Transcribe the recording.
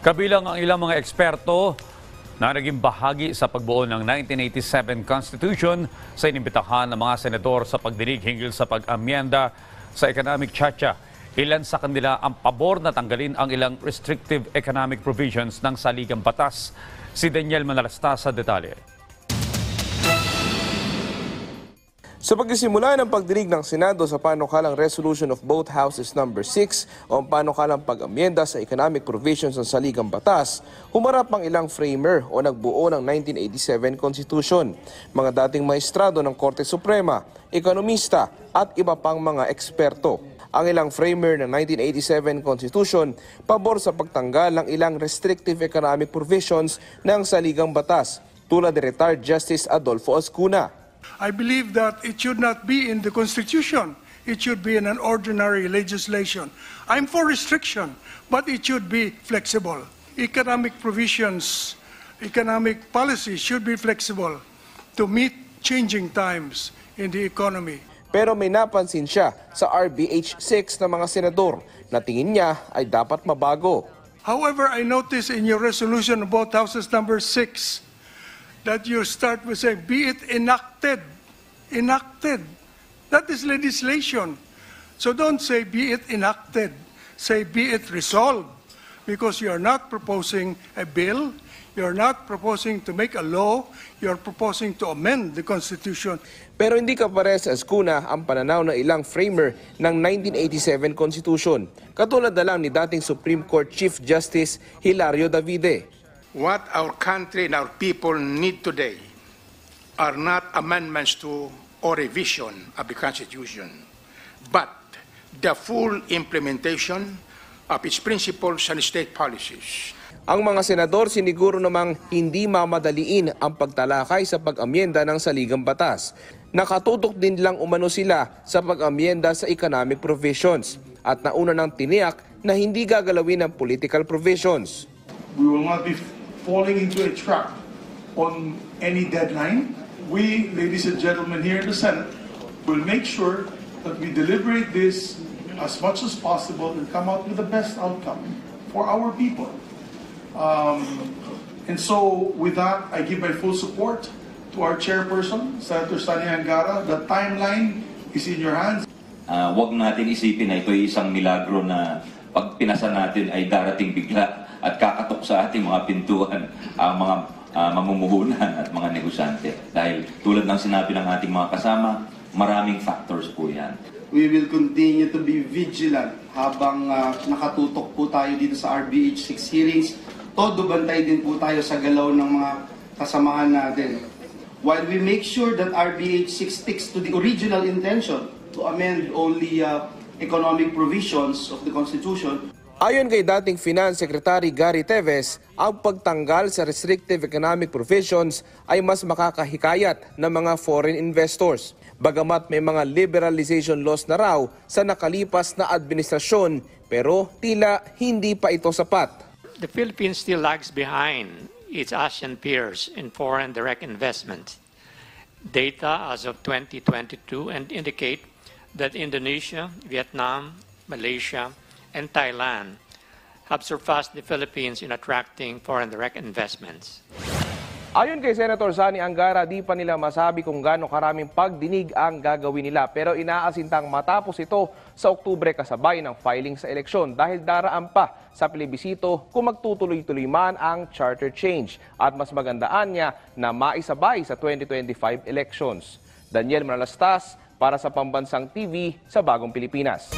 Kabilang ang ilang mga eksperto na naging bahagi sa pagbuo ng 1987 Constitution sa inimbitahan ng mga senador sa pagdinig hinggil sa pag-amyenda sa economic tchatcha. Ilan sa kanila ang pabor na tanggalin ang ilang restrictive economic provisions ng saligang batas. Si Daniel Manalastas sa detalye. Sa pagsisimula ng pagdinig ng Senado sa panukalang resolution of both houses number 6 o ang panukalang pag-amyenda sa economic provisions ng saligang batas, humarap ang ilang framer o nagbuo ng 1987 Constitution, mga dating maestrado ng Korte Suprema, ekonomista at iba pang mga eksperto. Ang ilang framer ng 1987 Constitution pabor sa pagtanggal ng ilang restrictive economic provisions ng saligang batas, tulad ni retired Justice Adolfo Ascuna. I believe that it should not be in the Constitution. It should be in an ordinary legislation. I'm for restriction, but it should be flexible. Economic provisions, economic policy should be flexible to meet changing times in the economy. Pero may napansin siya sa RBH 6 ng mga senador na tingin niya ay dapat mabago. However, I notice in your resolution about houses number 6 that you start with saying, be it enacted. Enacted. That is legislation. So don't say, be it enacted. Say, be it resolved. Because you are not proposing a bill. You are not proposing to make a law. You are proposing to amend the Constitution. Pero hindi kapares sa Ascuna ang pananaw ng ilang framer ng 1987 Constitution. Katulad na lang ni dating Supreme Court Chief Justice Hilario Davide. What our country and our people need today are not amendments to or revision of the Constitution, but the full implementation of its principles and state policies. Ang mga senador siniguro namang hindi mamadaliin ang pagtalakay sa pag-amyenda ng saligang batas. Nakatutok din lang umano sila sa pag-amyenda sa economic provisions at nauna ng tiniyak na hindi gagalawin ang political provisions. We will not be falling into a trap on any deadline. We, ladies and gentlemen here in the Senate, will make sure that we deliberate this as much as possible and come out with the best outcome for our people. And so with that, I give my full support to our chairperson, Senator Sani Angara. The timeline is in your hands. Huwag natin isipin na ito ay isang milagro na pag pinasa natin ay darating bigla at kakatok sa ating mga pintuan ang mga mamumuhunan at mga negosyante. Dahil tulad ng sinabi ng ating mga kasama, maraming factors po yan. We will continue to be vigilant habang nakatutok po tayo dito sa RBH 6 hearings. Todo bantay din po tayo sa galaw ng mga kasamahan natin. While we make sure that RBH 6 sticks to the original intention to amend only economic provisions of the Constitution. Ayon kay dating Finance Secretary Gary Teves, ang pagtanggal sa restrictive economic provisions ay mas makakahikayat ng mga foreign investors. Bagamat may mga liberalization laws na raw sa nakalipas na administrasyon, pero tila hindi pa ito sapat. The Philippines still lags behind its ASEAN peers in foreign direct investment. Data as of 2022 indicate that Indonesia, Vietnam, Malaysia, and Thailand have surpassed the Philippines in attracting foreign direct investments. Ayon kay Senator Sani Angara, di pa nila masabi kung gaano karaming pagdinig ang gagawin nila, pero inaasintang matapos ito sa Oktubre kasabay ng filing sa eleksyon dahil daraan pa sa plebisito kung magtutuloy-tuloy man ang charter change at mas magandaan niya na maisabay sa 2025 elections. Daniel Manalastas para sa Pambansang TV sa Bagong Pilipinas.